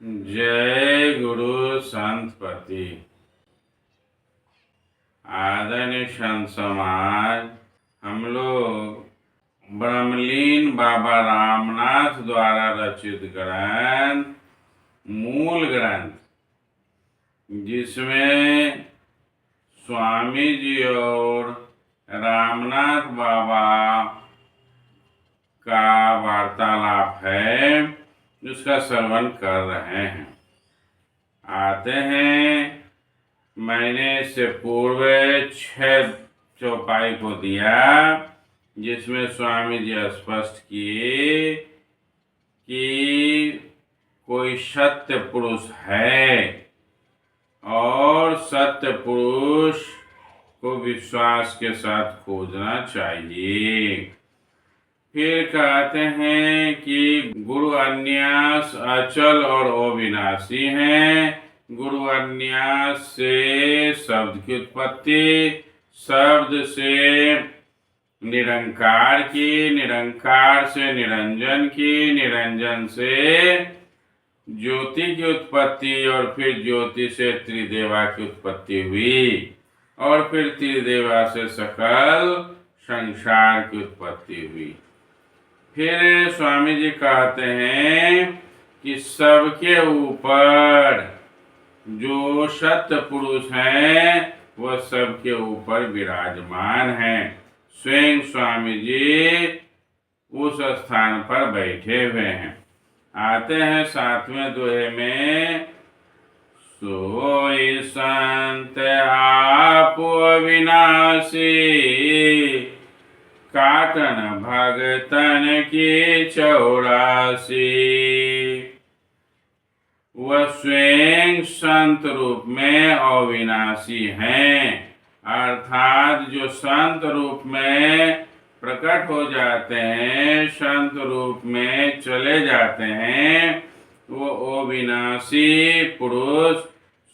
जय गुरु संतपति। आदरणीय संत समाज, हम लोग ब्रह्मलीन बाबा रामनाथ द्वारा रचित ग्रंथ मूल ग्रंथ, जिसमें स्वामी जी और रामनाथ बाबा का वार्तालाप है, उसका श्रवण कर रहे हैं। आते हैं, मैंने इससे पूर्व 6 चौपाई को दिया, जिसमें स्वामी जी स्पष्ट किए कि कोई सत्य पुरुष है और सत्य पुरुष को विश्वास के साथ खोजना चाहिए। फिर कहते हैं कि गुरु अन्यास अचल और अविनाशी हैं। गुरु अन्यास से शब्द की उत्पत्ति, शब्द से निरंकार की, निरंकार से निरंजन की, निरंजन से ज्योति की उत्पत्ति और फिर ज्योति से त्रिदेवा की उत्पत्ति हुई और फिर त्रिदेवा से सकल संसार की उत्पत्ति हुई। फिर स्वामी जी कहते हैं कि सबके ऊपर जो सत्य पुरुष हैं वह सबके ऊपर विराजमान हैं। स्वयं स्वामी जी उस स्थान पर बैठे हुए हैं। आते हैं 7वें दोहे में, सोई संत आप अविनाशी, काटन भगतन की 84। वह स्वयं संत रूप में अविनाशी हैं, अर्थात जो संत रूप में प्रकट हो जाते हैं, संत रूप में चले जाते हैं, वो अविनाशी पुरुष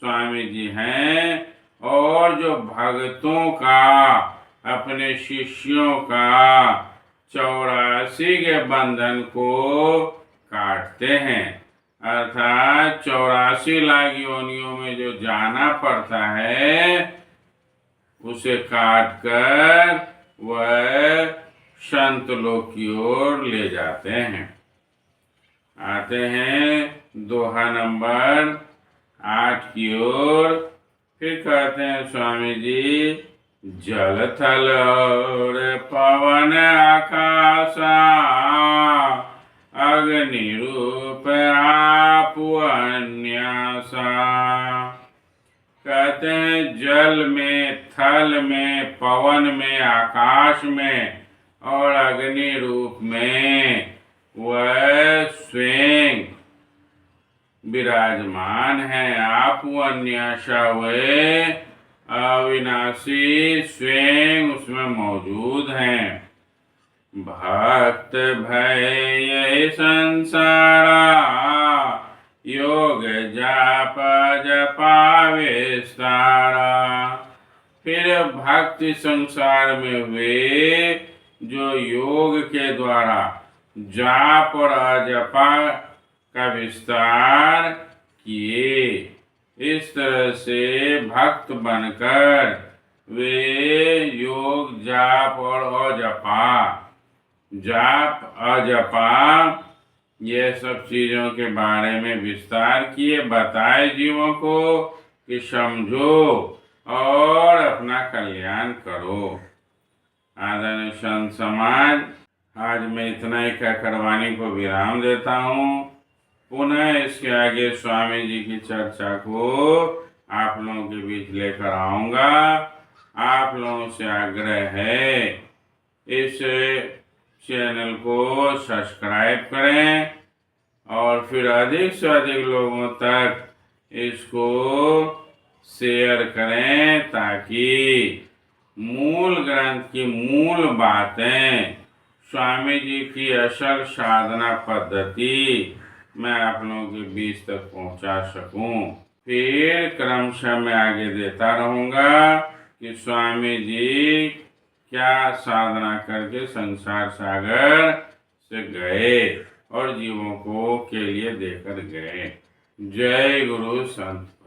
स्वामी जी हैं। और जो भक्तों का, अपने शिष्यों का 84 के बंधन को काटते हैं, अर्थात 84 लाख योनियों में जो जाना पड़ता है उसे काट कर वह संत लोक की ओर ले जाते हैं। आते हैं दोहा नंबर 8 की ओर। फिर कहते हैं स्वामी जी, जल थल और पवन आकाशा, अग्नि रूप आप अन्यासा। कहते हैं जल में, थल में, पवन में, आकाश में और अग्नि रूप में वह स्वयं विराजमान है। आप अन्यासा हुए अविनाशी स्वयं उसमें मौजूद हैं। भक्त भय संसारा, योग जाप जपा विस्तारा। फिर भक्ति संसार में हुए जो योग के द्वारा जाप और अजपा का विस्तार किए, इस तरह से भक्त बनकर वे योग जाप और अजपा, जाप अजपा ये सब चीजों के बारे में विस्तार किए, बताए जीवों को कि समझो और अपना कल्याण करो। आदरणीय संत समाज, आज मैं इतना ही कहकर वाणी को विराम देता हूँ। पुनः इसके आगे स्वामी जी की चर्चा को आप लोगों के बीच लेकर आऊँगा। आप लोगों से आग्रह है, इस चैनल को सब्सक्राइब करें और फिर अधिक से अधिक लोगों तक इसको शेयर करें, ताकि मूल ग्रंथ की मूल बातें, स्वामी जी की असल साधना पद्धति मैं आप लोगों के बीच तक पहुंचा सकूं। फिर क्रमशः मैं आगे देता रहूँगा कि स्वामी जी क्या साधना करके संसार सागर से गए और जीवों को के लिए देकर गए। जय गुरु संत